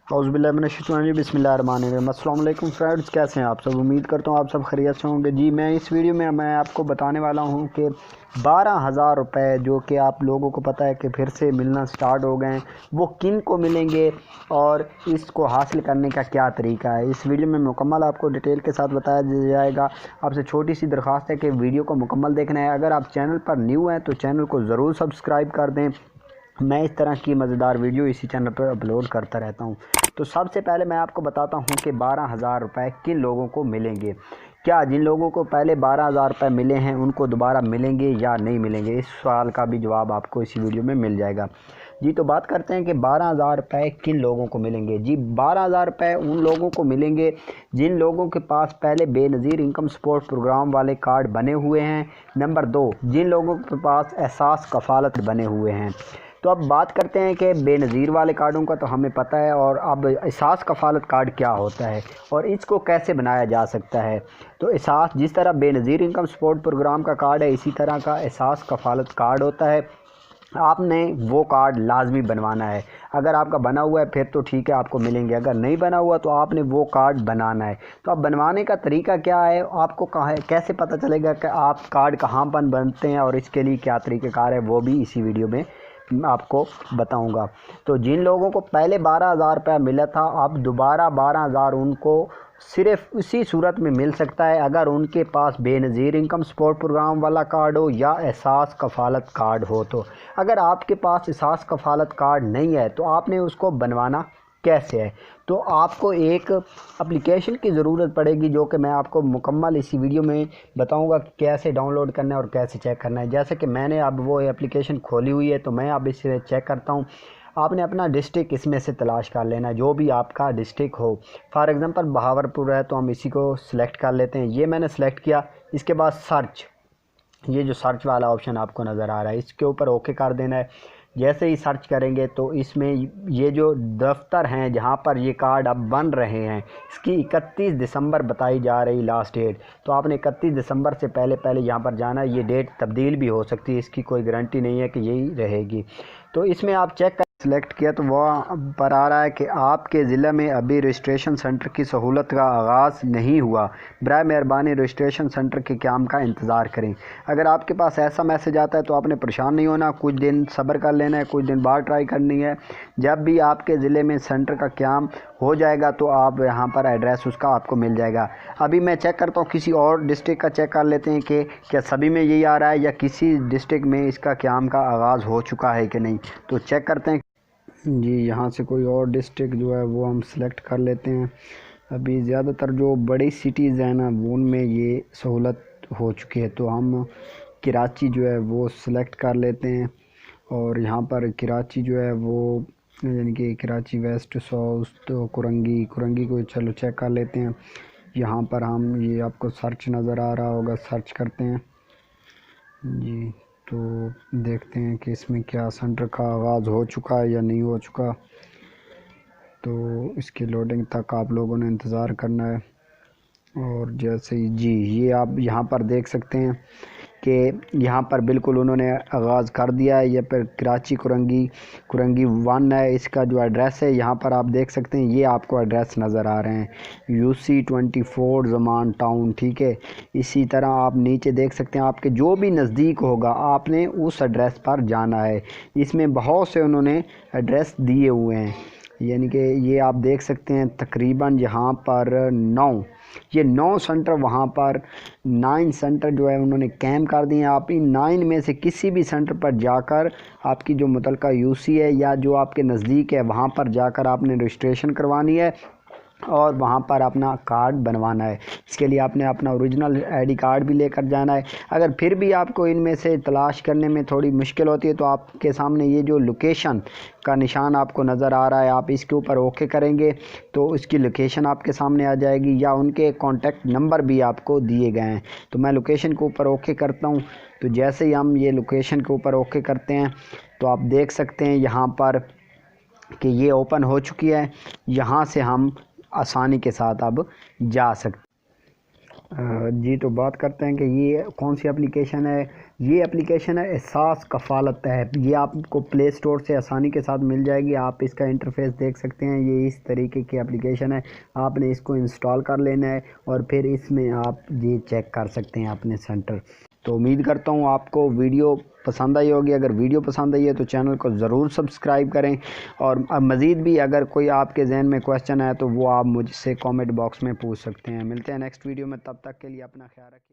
औज़ुबिल्लाहि बिस्मिल्लाहिर्रहमानिर्रहीम। अस्सलाम वालेकुम फ्रेंड्स, कैसे हैं आप सब? उम्मीद करता हूँ आप सब खैरियत से होंगे। जी, मैं इस वीडियो में आपको बताने वाला हूँ कि 12,000 रुपये जो कि आप लोगों को पता है कि फिर से मिलना स्टार्ट हो गए हैं, वो किन को मिलेंगे और इसको हासिल करने का क्या तरीका है, इस वीडियो में मुकम्मल आपको डिटेल के साथ बताया जाएगा। आपसे छोटी सी दरख्वास्त है कि वीडियो को मुकम्मल देखना है। अगर आप चैनल पर न्यू हैं तो चैनल को ज़रूर सब्सक्राइब कर दें। मैं इस तरह की मज़ेदार वीडियो इसी चैनल पर अपलोड करता रहता हूं। तो सबसे पहले मैं आपको बताता हूं कि 12,000 रुपये किन लोगों को मिलेंगे। क्या जिन लोगों को पहले 12,000 रुपये मिले हैं उनको दोबारा मिलेंगे या नहीं मिलेंगे, इस सवाल का भी जवाब आपको इसी वीडियो में मिल जाएगा। जी, तो बात करते हैं कि 12,000 रुपये किन लोगों को मिलेंगे। जी, 12,000 रुपये उन लोगों को मिलेंगे जिन लोगों के पास पहले बेनज़ीर इनकम सपोर्ट प्रोग्राम वाले कार्ड बने हुए हैं। नंबर 2, जिन लोगों के पास एहसास कफ़ालत बने हुए हैं। तो अब बात करते हैं कि बेनज़ीर वाले कार्डों का तो हमें पता है, और अब एहसास कफ़ालत कार्ड क्या होता है और इसको कैसे बनाया जा सकता है। तो एहसास, जिस तरह बेनज़ीर इनकम सपोर्ट प्रोग्राम का कार्ड है, इसी तरह का एहसास कफ़ालत कार्ड होता है। आपने वो कार्ड लाजमी बनवाना है। अगर आपका बना हुआ है फिर तो ठीक है, आपको मिलेंगे। अगर नहीं बना हुआ तो आपने वो कार्ड बनाना है। तो अब बनवाने का तरीका क्या है, आपको कहाँ है, कैसे पता चलेगा कि आप कार्ड कहाँ पर बनते हैं और इसके लिए क्या तरीक़ाकार है, वो भी इसी वीडियो में आपको बताऊंगा। तो जिन लोगों को पहले 12,000 रुपया मिला था, अब दोबारा 12,000 उनको सिर्फ़ उसी सूरत में मिल सकता है अगर उनके पास बेनज़ीर इनकम सपोर्ट प्रोग्राम वाला कार्ड हो या एहसास कफ़ालत कार्ड हो। तो अगर आपके पास एहसास कफ़ालत कार्ड नहीं है तो आपने उसको बनवाना कैसे है। तो आपको एक एप्लीकेशन की ज़रूरत पड़ेगी जो कि मैं आपको मुकम्मल इसी वीडियो में बताऊंगा कि कैसे डाउनलोड करना है और कैसे चेक करना है। जैसे कि मैंने अब वो एप्लीकेशन खोली हुई है तो मैं अब इसे चेक करता हूं। आपने अपना डिस्ट्रिक्ट इसमें से तलाश कर लेना है, जो भी आपका डिस्ट्रिक्ट हो। फॉर एग्ज़ाम्पल बहावलपुर है तो हम इसी को सिलेक्ट कर लेते हैं। ये मैंने सेलेक्ट किया। इसके बाद सर्च, ये जो सर्च वाला ऑप्शन आपको नज़र आ रहा है, इसके ऊपर ओके कर देना है। जैसे ही सर्च करेंगे तो इसमें ये जो दफ्तर हैं जहाँ पर ये कार्ड अब बन रहे हैं, इसकी 31 दिसंबर बताई जा रही लास्ट डेट। तो आपने 31 दिसंबर से पहले यहाँ पर जाना है। ये डेट तब्दील भी हो सकती है, इसकी कोई गारंटी नहीं है कि यही रहेगी। तो इसमें आप चेक कर सेलेक्ट किया तो वह पर आ रहा है कि आपके ज़िले में अभी रजिस्ट्रेशन सेंटर की सहूलत का आगाज़ नहीं हुआ, बराए मेहरबानी रजिस्ट्रेशन सेंटर के क़याम का इंतज़ार करें। अगर आपके पास ऐसा मैसेज आता है तो आपने परेशान नहीं होना, कुछ दिन सब्र कर लेना है, कुछ दिन बाद ट्राई करनी है। जब भी आपके ज़िले में सेंटर का क़याम हो जाएगा तो आप यहाँ पर एड्रेस उसका आपको मिल जाएगा। अभी मैं चेक करता हूँ, किसी और डिस्ट्रिक्ट का चेक कर लेते हैं कि क्या सभी में यही आ रहा है या किसी डिस्ट्रिक्ट में इसका क़याम का आगाज़ हो चुका है कि नहीं। तो चेक करते हैं। जी, यहाँ से कोई और डिस्ट्रिक्ट जो है वो हम सेलेक्ट कर लेते हैं। अभी ज़्यादातर जो बड़ी सिटीज़ हैं ना, उनमें ये सहूलत हो चुकी है। तो हम कराची जो है वो सिलेक्ट कर लेते हैं, और यहाँ पर कराची जो है वो यानी कि कराची वेस्ट, साउथ, तो कुरंगी को चलो चेक कर लेते हैं। यहाँ पर हम, ये आपको सर्च नज़र आ रहा होगा, सर्च करते हैं जी। तो देखते हैं कि इसमें क्या सेंटर का आगाज़ हो चुका है या नहीं हो चुका। तो इसकी लोडिंग तक आप लोगों ने इंतज़ार करना है। और जैसे ही, जी, ये आप यहाँ पर देख सकते हैं कि यहाँ पर बिल्कुल उन्होंने आगाज़ कर दिया है। ये पर कराची कुरंगी 1 है, इसका जो एड्रेस है यहाँ पर आप देख सकते हैं। ये आपको एड्रेस नज़र आ रहे हैं, UC 24 ज़मान टाउन, ठीक है। इसी तरह आप नीचे देख सकते हैं, आपके जो भी नज़दीक होगा आपने उस एड्रेस पर जाना है। इसमें बहुत से उन्होंने एड्रेस दिए हुए हैं, यानी कि ये आप देख सकते हैं तकरीबन यहाँ पर 9 सेंटर, वहाँ पर 9 सेंटर जो है उन्होंने कैम कर दिए हैं। आप इन 9 में से किसी भी सेंटर पर जाकर आपकी जो मुतलका UC है या जो आपके नज़दीक है वहाँ पर जाकर आपने रजिस्ट्रेशन करवानी है और वहाँ पर अपना कार्ड बनवाना है। इसके लिए आपने अपना ओरिजिनल ID कार्ड भी लेकर जाना है। अगर फिर भी आपको इनमें से तलाश करने में थोड़ी मुश्किल होती है तो आपके सामने ये जो लोकेशन का निशान आपको नज़र आ रहा है, आप इसके ऊपर ओके करेंगे तो इसकी लोकेशन आपके सामने आ जाएगी, या उनके कॉन्टैक्ट नंबर भी आपको दिए गए हैं। तो मैं लोकेशन के ऊपर ओके करता हूँ। तो जैसे ही हम ये लोकेशन के ऊपर ओके करते हैं तो आप देख सकते हैं यहाँ पर कि ये ओपन हो चुकी है। यहाँ से हम आसानी के साथ अब जा सकते। جی تو بات کرتے ہیں کہ یہ کون سی اپلیکیشن ہے۔ یہ اپلیکیشن ہے احساس کفالت ایپ۔ یہ آپ کو پلے اسٹور سے آسانی کے ساتھ مل جائے گی۔ آپ اس کا انٹرفیس دیکھ سکتے ہیں، یہ اس طریقے کی اپلیکیشن ہے۔ آپ نے اس کو انسٹال کر لینا ہے اور پھر اس میں آپ یہ چیک کر سکتے ہیں اپنے سینٹر۔ تو امید کرتا ہوں آپ کو ویڈیو پسند آئی ہوگی۔ اگر ویڈیو پسند آئی ہے تو چینل کو ضرور سبسکرائب کریں، اور مزید بھی اگر کوئی آپ کے ذہن میں کویسچن ہے تو وہ آپ مجھ سے کامنٹ باکس میں پوچھ سکتے ہیں۔ ملتے ہیں نیکسٹ ویڈیو میں، تب تک کے لیے اپنا خیال رکھیں۔